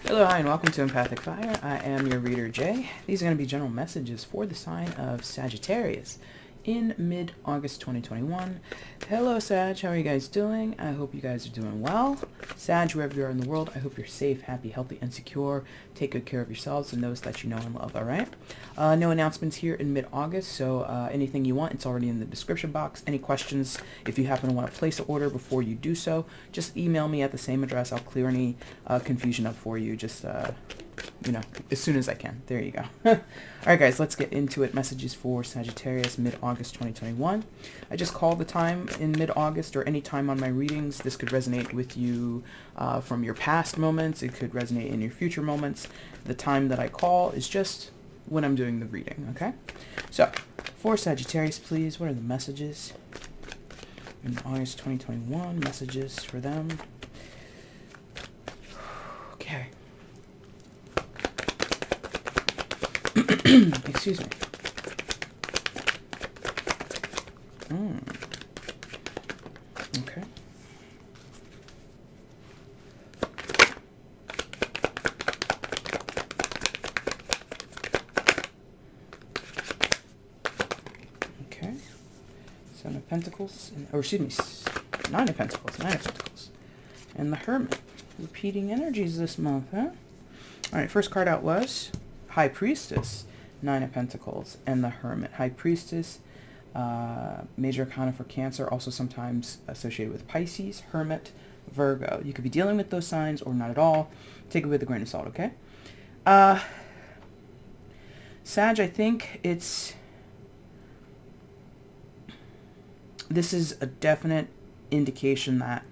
Hello, hi, and welcome to EmpathicFire. I am your reader, Jay. These are going to be general messages for the sign of Sagittarius in mid-August 2021. Hello, Sag. How are you guys doing? I hope you guys are doing well. Sag, wherever you are in the world, I hope you're safe, happy, healthy, and secure. Take good care of yourselves and those that you know and love, all right? No announcements here in mid-August, so anything you want, it's already in the description box. Any questions, if you happen to want to place an order before you do so, just email me at the same address. I'll clear any confusion up for you, just as soon as I can. There you go. Alright guys, let's get into it. Messages for Sagittarius mid-August 2021. I just call the time in mid-August or any time on my readings. This could resonate with you from your past moments. It could resonate in your future moments. The time that I call is just when I'm doing the reading, okay? So, for Sagittarius, please, what are the messages in August 2021? Messages for them. Okay. Excuse me. Okay. Okay. Seven of Pentacles, or excuse me, Nine of Pentacles, and the Hermit. Repeating energies this month, huh? All right, first card out was High Priestess, Nine of Pentacles, and the Hermit. High Priestess, major arcana for Cancer, also sometimes associated with Pisces. Hermit, Virgo. You could be dealing with those signs or not at all. Take it with a grain of salt, okay? Sag, I think this is a definite indication that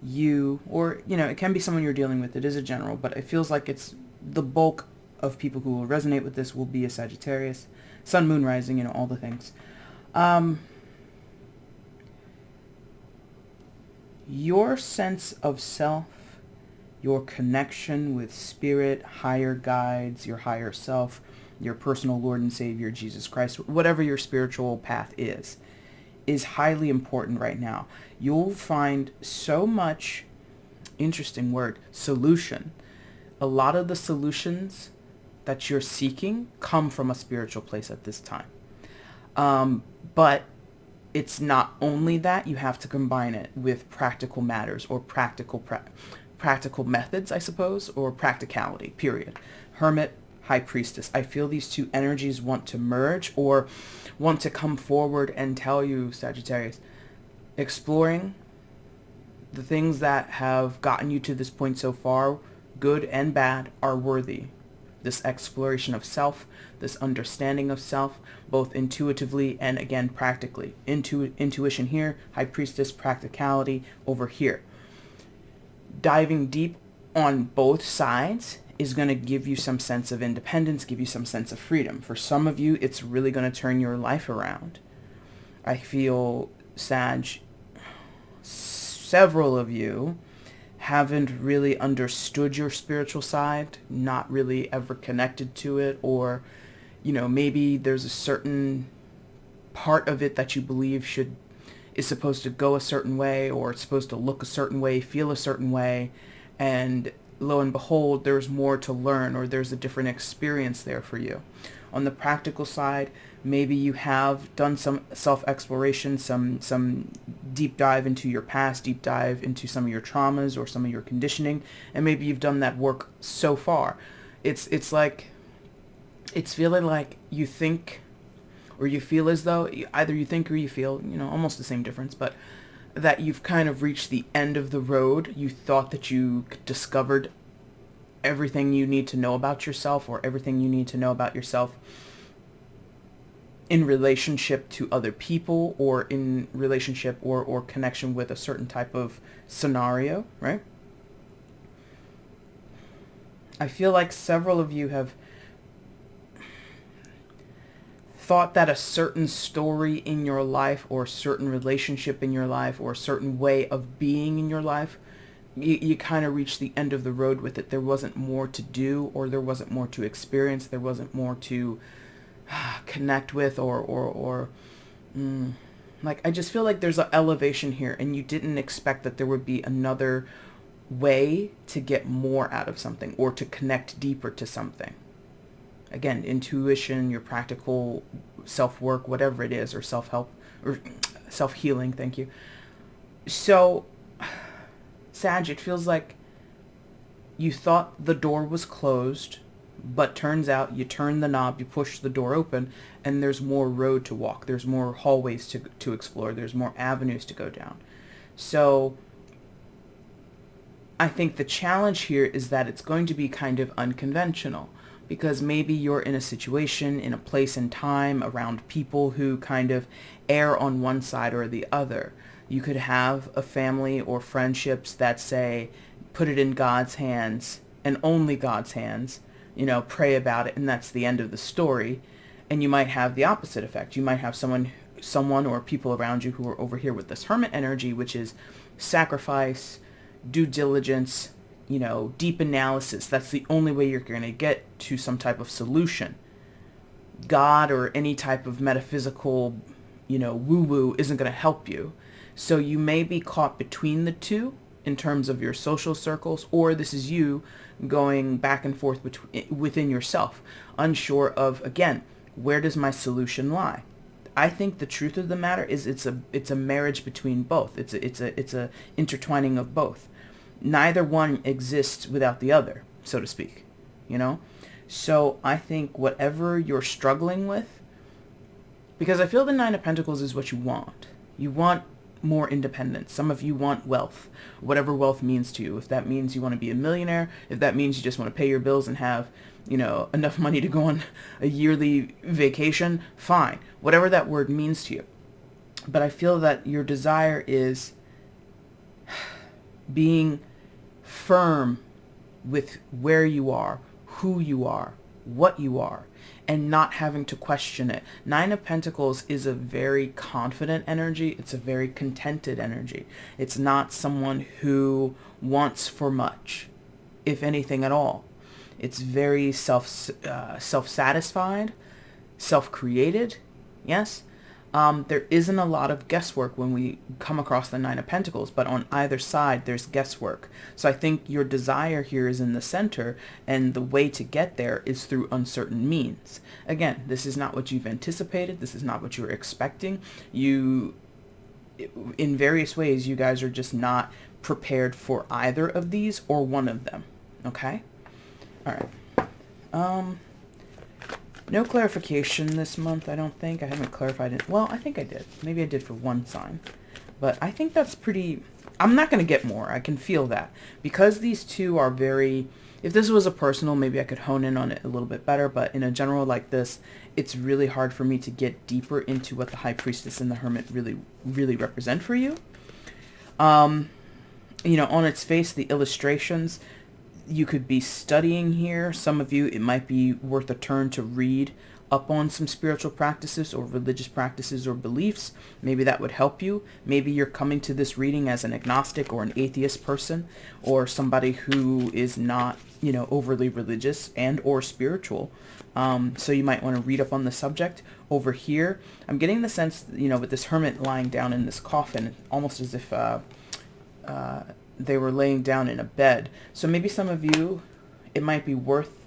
you, or, it can be someone you're dealing with. It is a general, but it feels like it's the bulk of people who will resonate with this will be a Sagittarius. Sun, moon, rising, all the things. Your sense of self, your connection with spirit, higher guides, your higher self, your personal Lord and Savior, Jesus Christ, whatever your spiritual path is highly important right now. You'll find so much, interesting word, solution. A lot of the solutions that you're seeking come from a spiritual place at this time. But it's not only that, you have to combine it with practical matters or practical methods, I suppose, or practicality, period. Hermit, High Priestess. I feel these two energies want to merge or want to come forward and tell you, Sagittarius, exploring the things that have gotten you to this point so far, good and bad, are worthy. This exploration of self, this understanding of self, both intuitively and, again, practically. Intuition here, High Priestess, practicality over here. Diving deep on both sides is going to give you some sense of independence, give you some sense of freedom. For some of you, it's really going to turn your life around. I feel, Sag, several of you haven't really understood your spiritual side, not really ever connected to it, or, maybe there's a certain part of it that you believe is supposed to go a certain way, or it's supposed to look a certain way, feel a certain way, and lo and behold, there's more to learn, or there's a different experience there for you. On the practical side, maybe you have done some self-exploration, some deep dive into your past, deep dive into some of your traumas or some of your conditioning, and maybe you've done that work so far. It's feeling like you think, or you feel as though, either you think or you feel, almost the same difference, but that you've kind of reached the end of the road. You thought that you discovered everything you need to know about yourself, or everything you need to know about yourself in relationship to other people, or in relationship or connection with a certain type of scenario, right? I feel like several of you have thought that a certain story in your life, or a certain relationship in your life, or a certain way of being in your life, you kind of reached the end of the road with it. There wasn't more to do, or there wasn't more to experience, there wasn't more to connect with, like, I just feel like there's an elevation here, and you didn't expect that there would be another way to get more out of something or to connect deeper to something. Again, intuition, your practical self-work, whatever it is, or self-help, or self-healing, thank you. So, Sag, it feels like you thought the door was closed, but turns out you turn the knob, you push the door open, and there's more road to walk. There's more hallways to explore. There's more avenues to go down. So I think the challenge here is that it's going to be kind of unconventional, because maybe you're in a situation, in a place and time, around people who kind of err on one side or the other. You could have a family or friendships that say, put it in God's hands and only God's hands, pray about it, and that's the end of the story. And you might have the opposite effect. You might have someone or people around you who are over here with this hermit energy, which is sacrifice, due diligence, deep analysis. That's the only way you're going to get to some type of solution. God or any type of metaphysical, woo-woo isn't going to help you. So you may be caught between the two in terms of your social circles, or this is you going back and forth within yourself, unsure of, again, where does my solution lie? I think the truth of the matter is it's a marriage between both. It's a intertwining of both. Neither one exists without the other, so to speak, So I think whatever you're struggling with, because I feel the Nine of Pentacles is what you want. You want more independence. Some of you want wealth, whatever wealth means to you. If that means you want to be a millionaire, if that means you just want to pay your bills and have, enough money to go on a yearly vacation, fine. Whatever that word means to you. But I feel that your desire is being firm with where you are, who you are, what you are, and not having to question it. Nine of Pentacles is a very confident energy. It's a very contented energy. It's not someone who wants for much, if anything at all. It's very self-satisfied, self-created, yes? There isn't a lot of guesswork when we come across the Nine of Pentacles, but on either side there's guesswork. So I think your desire here is in the center, and the way to get there is through uncertain means. Again, this is not what you've anticipated. This is not what you were expecting. In various ways, you guys are just not prepared for either of these or one of them. Okay? All right. No clarification this month, I don't think. I haven't clarified it. Well, I think I did. Maybe I did for one sign. But I think that's pretty... I'm not going to get more. I can feel that. Because these two are very... If this was a personal, maybe I could hone in on it a little bit better. But in a general like this, it's really hard for me to get deeper into what the High Priestess and the Hermit really, really represent for you. On its face, the illustrations... You could be studying here. Some of you, it might be worth a turn to read up on some spiritual practices or religious practices or beliefs. Maybe that would help you. Maybe you're coming to this reading as an agnostic or an atheist person, or somebody who is not, overly religious and or spiritual. So you might want to read up on the subject. Over here, I'm getting the sense, with this hermit lying down in this coffin, almost as if... they were laying down in a bed. So maybe some of you, it might be worth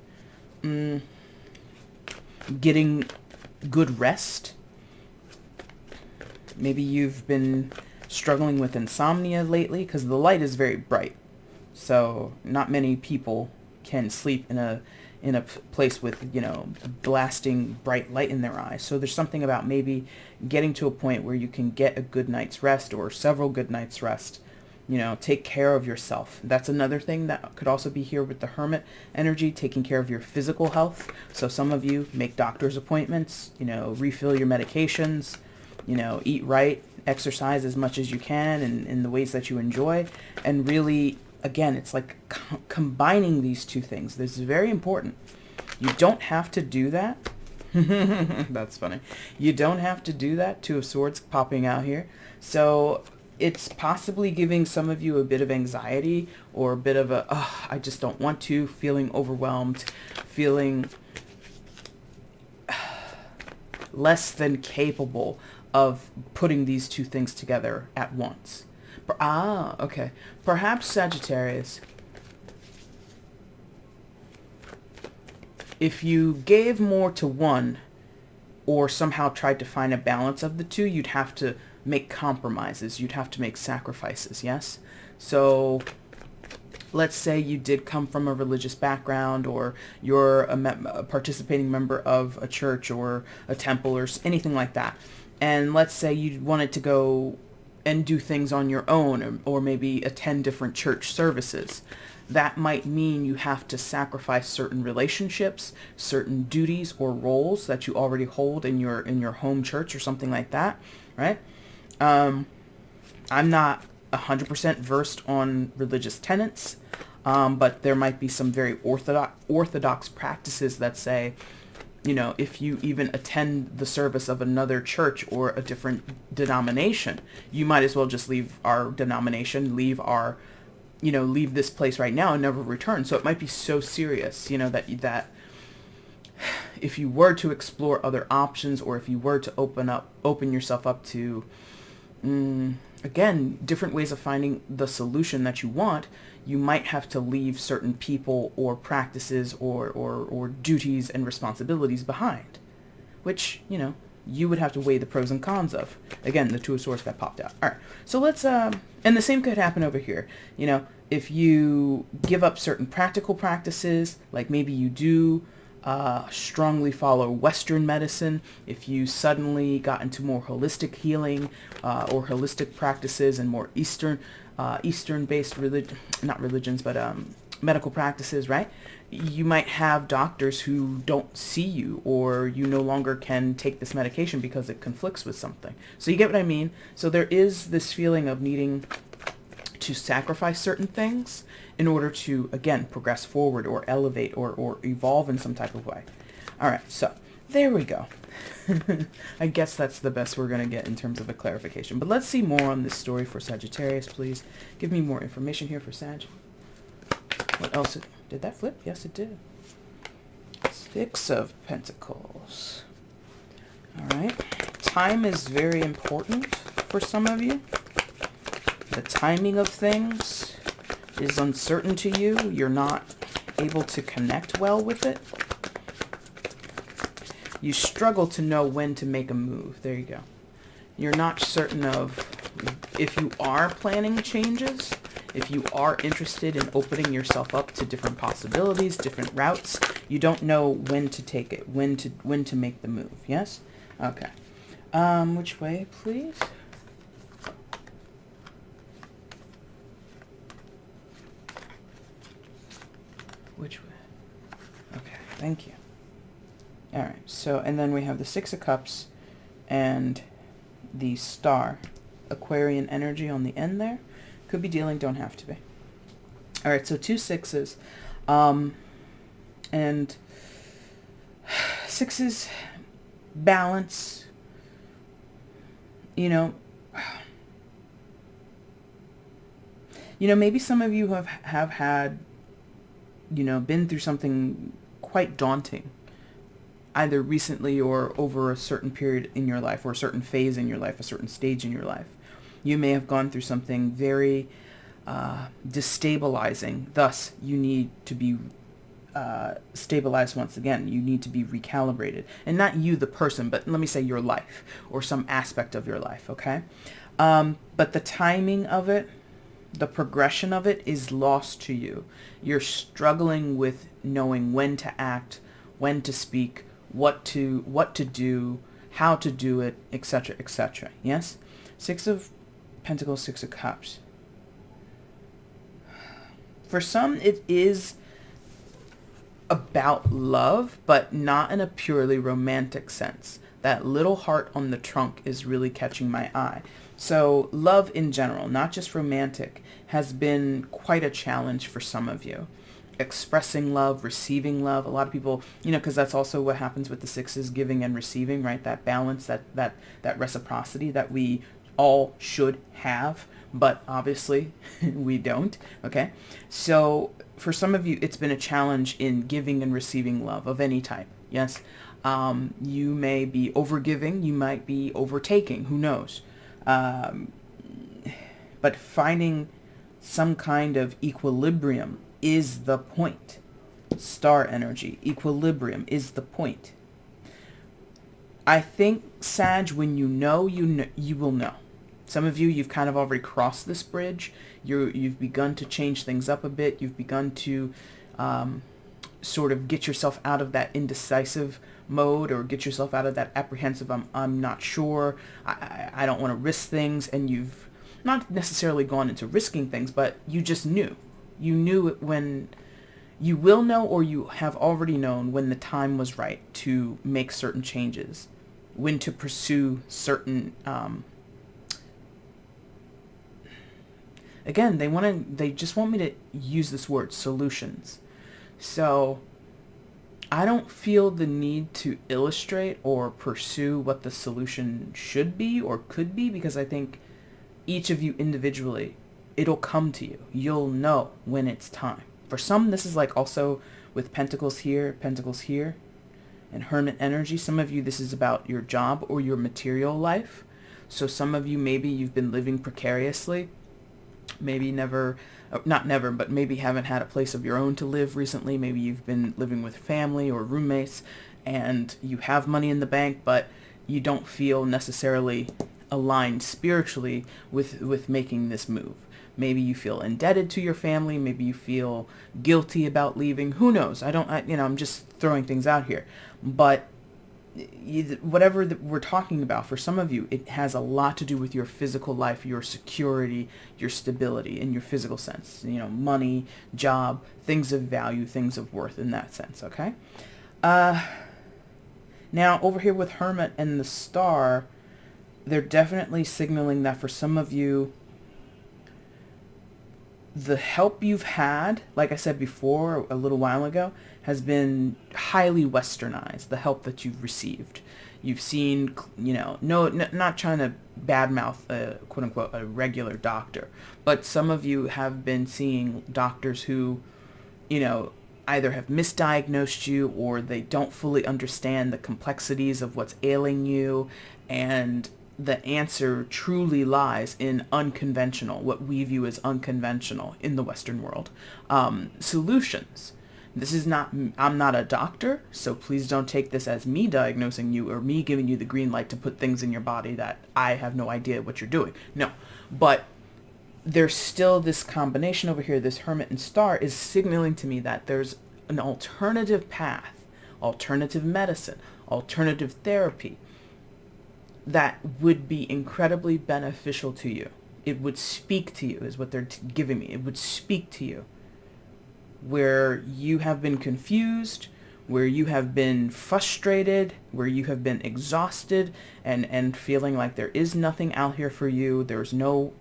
getting good rest. Maybe you've been struggling with insomnia lately, because the light is very bright. So not many people can sleep in a place with, blasting bright light in their eyes. So there's something about maybe getting to a point where you can get a good night's rest or several good nights' rest. Take care of yourself. That's another thing that could also be here with the Hermit energy, taking care of your physical health. So some of you make doctor's appointments, refill your medications, eat right, exercise as much as you can in the ways that you enjoy. And really, again, it's like combining these two things. This is very important. You don't have to do that. That's funny. You don't have to do that. Two of Swords popping out here. So... it's possibly giving some of you a bit of anxiety or a bit of I just don't want to, feeling overwhelmed, feeling less than capable of putting these two things together at once. Okay. Perhaps Sagittarius, if you gave more to one or somehow tried to find a balance of the two, you'd have to make compromises. You'd have to make sacrifices, yes? So let's say you did come from a religious background, or you're a participating member of a church or a temple or anything like that. And let's say you wanted to go and do things on your own, or maybe attend different church services. That might mean you have to sacrifice certain relationships, certain duties or roles that you already hold in your home church or something like that, right? I'm not 100% versed on religious tenets, but there might be some very orthodox practices that say, if you even attend the service of another church or a different denomination, you might as well just leave our denomination, leave this place right now and never return. So it might be so serious, that if you were to explore other options, or if you were to open yourself up to, again, different ways of finding the solution that you want, you might have to leave certain people or practices or duties and responsibilities behind, which, you would have to weigh the pros and cons of. Again, the Two of Swords got popped out. All right, so let's, and the same could happen over here. If you give up certain practical practices, like maybe you do strongly follow Western medicine, if you suddenly got into more holistic healing or holistic practices and more Eastern-based medical practices, right? You might have doctors who don't see you, or you no longer can take this medication because it conflicts with something. So you get what I mean? So there is this feeling of needing to sacrifice certain things in order to, again, progress forward or elevate or evolve in some type of way. All right, so there we go. I guess that's the best we're going to get in terms of a clarification. But let's see more on this story for Sagittarius, please. Give me more information here for Sag. What else? Did that flip? Yes, it did. Six of Pentacles. All right. Time is very important for some of you. The timing of things is uncertain to you. You're not able to connect well with it. You struggle to know when to make a move. There you go. You're not certain of if you are planning changes, if you are interested in opening yourself up to different possibilities, different routes. You don't know when to take it, when to make the move. Yes? Okay. Which way, please? Which way? Okay, thank you. All right, so, and then we have the Six of Cups and the Star. Aquarian energy on the end there. Could be dealing, don't have to be. All right, so 2 sixes. And sixes, balance, maybe some of you have had, been through something quite daunting, either recently or over a certain period in your life, or a certain phase in your life, a certain stage in your life. You may have gone through something very destabilizing. Thus, you need to be stabilized once again. You need to be recalibrated. And not you, the person, but let me say your life, or some aspect of your life, okay? But the timing of it, the progression of it is lost to you. You're struggling with knowing when to act, when to speak, what to do, how to do it, etc., etc. Yes? Six of Pentacles, Six of Cups. For some, it is about love, but not in a purely romantic sense. That little heart on the trunk is really catching my eye. So love in general, not just romantic, has been quite a challenge for some of you. Expressing love, receiving love. A lot of people, because that's also what happens with the sixes, giving and receiving, right? That balance, that reciprocity that we all should have, but obviously we don't, okay? So for some of you, it's been a challenge in giving and receiving love of any type, yes? You may be overgiving, you might be overtaking, who knows? But but finding some kind of equilibrium is the point. Star energy, equilibrium is the point. I think, Sag, when you know, you will know. Some of you, you've kind of already crossed this bridge. You've begun to change things up a bit. You've begun to sort of get yourself out of that indecisive mode, or get yourself out of that apprehensive, I'm not sure, I don't want to risk things, and you've not necessarily gone into risking things, but you just knew. You knew it when you will know, or you have already known when the time was right to make certain changes, when to pursue certain, again, they just want me to use this word, solutions. So I don't feel the need to illustrate or pursue what the solution should be or could be, because I think each of you individually, it'll come to you. You'll know when it's time. For some, this is like also with Pentacles here, and Hermit energy. Some of you, this is about your job or your material life. So some of you, maybe you've been living precariously. Maybe not never, but maybe haven't had a place of your own to live recently. Maybe you've been living with family or roommates, and you have money in the bank, but you don't feel necessarily aligned spiritually with making this move. Maybe you feel indebted to your family. Maybe you feel guilty about leaving. Who knows? I'm just throwing things out here. But whatever we're talking about, for some of you, it has a lot to do with your physical life, your security, your stability in your physical sense. Money, job, things of value, things of worth in that sense, okay? Now, over here with Hermit and the Star, they're definitely signaling that for some of you, the help you've had, like I said before, a little while ago, has been highly westernized, the help that you've received. You've seen, not trying to badmouth, quote unquote, a regular doctor, but some of you have been seeing doctors who, either have misdiagnosed you, or they don't fully understand the complexities of what's ailing you, and the answer truly lies in unconventional, what we view as unconventional in the Western world, solutions. This is not, I'm not a doctor, so please don't take this as me diagnosing you or me giving you the green light to put things in your body that I have no idea what you're doing. No, but there's still this combination over here, this Hermit and Star is signaling to me that there's an alternative path, alternative medicine, alternative therapy that would be incredibly beneficial to you. It would speak to you, is what they're giving me. It would speak to you. Where you have been confused, where you have been frustrated, where you have been exhausted, and feeling like there is nothing out here for you. There's no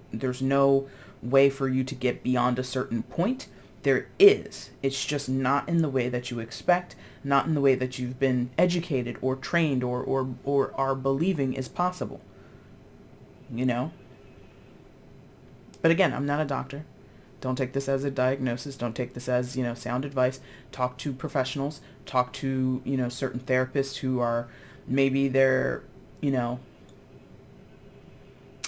way for you to get beyond a certain point. There is. It's just not in the way that you expect, not in the way that you've been educated or trained or are believing is possible. But again, I'm not a doctor. Don't take this as a diagnosis. Don't take this as, sound advice. Talk to professionals. Talk to, certain therapists who are, maybe they're,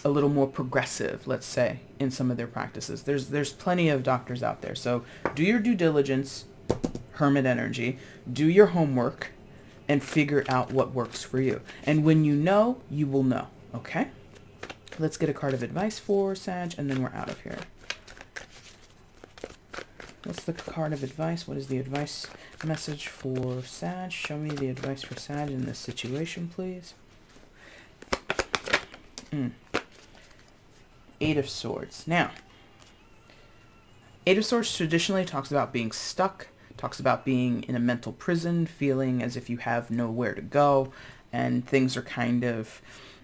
a little more progressive, let's say, in some of their practices. There's plenty of doctors out there. So do your due diligence, Hermit energy. Do your homework and figure out what works for you. And when you know, you will know. Okay? Let's get a card of advice for Sag, and then we're out of here. What's the card of advice? What is the advice message for Sag? Show me the advice for Sag in this situation, please. Eight of Swords. Now, Eight of Swords traditionally talks about being stuck, talks about being in a mental prison, feeling as if you have nowhere to go, and things are kind of,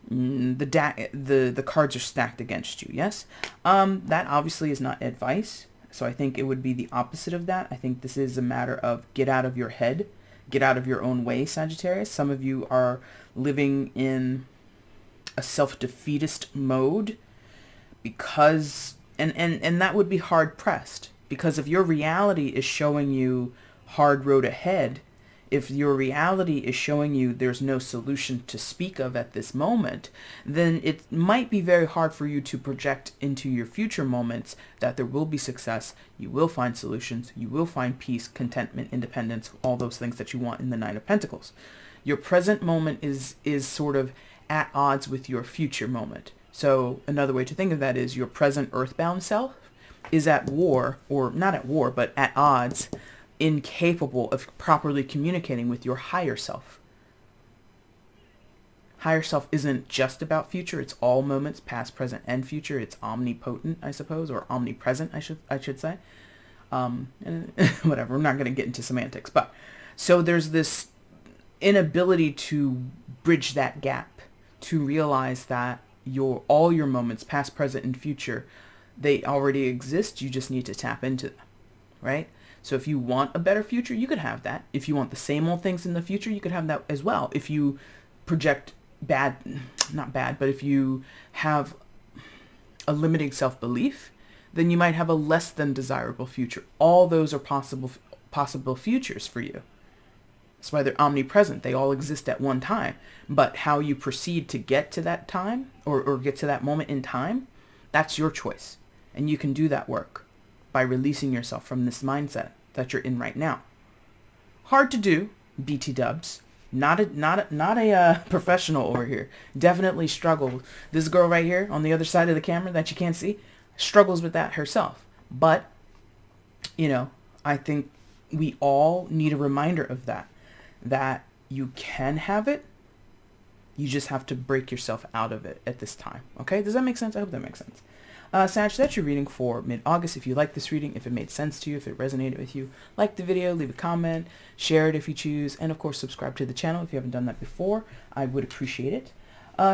the cards are stacked against you, yes? That obviously is not advice. So I think it would be the opposite of that. I think this is a matter of get out of your head, get out of your own way, Sagittarius. Some of you are living in a self-defeatist mode because, and that would be hard pressed, because if your reality is showing you hard road ahead, if your reality is showing you there's no solution to speak of at this moment, then it might be very hard for you to project into your future moments that there will be success, you will find solutions, you will find peace, contentment, independence, all those things that you want in the Nine of Pentacles. Your present moment is sort of at odds with your future moment. So another way to think of that is your present earthbound self is at war, or not at war, but at odds, incapable of properly communicating with your higher self. Higher self isn't just about future, it's all moments, past, present, and future. It's omnipotent, I suppose, or omnipresent, I should say. Whatever, I'm not going to get into semantics. But so there's this inability to bridge that gap, to realize that all your moments, past, present, and future, they already exist. You just need to tap into them, right? So if you want a better future, you could have that. If you want the same old things in the future, you could have that as well. If you project not bad, but if you have a limiting self-belief, then you might have a less than desirable future. All those are possible futures for you. That's why they're omnipresent. They all exist at one time. But how you proceed to get to that time or get to that moment in time, that's your choice. And you can do that work by releasing yourself from this mindset that you're in right now. Hard to do, BT dubs. Not a professional over here. Definitely struggle. This girl right here on the other side of the camera that you can't see struggles with that herself. But, I think we all need a reminder of that you can have it. You just have to break yourself out of it at this time. Okay? Does that make sense? I hope that makes sense. Sag, that's your reading for mid-August. If you like this reading, if it made sense to you, if it resonated with you, like the video, leave a comment, share it if you choose, and of course subscribe to the channel if you haven't done that before. I would appreciate it.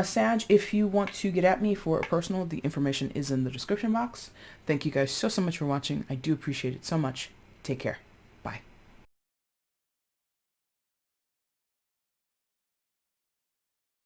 Sag, if you want to get at me for a personal, the information is in the description box. Thank you guys so much for watching. I do appreciate it so much. Take care.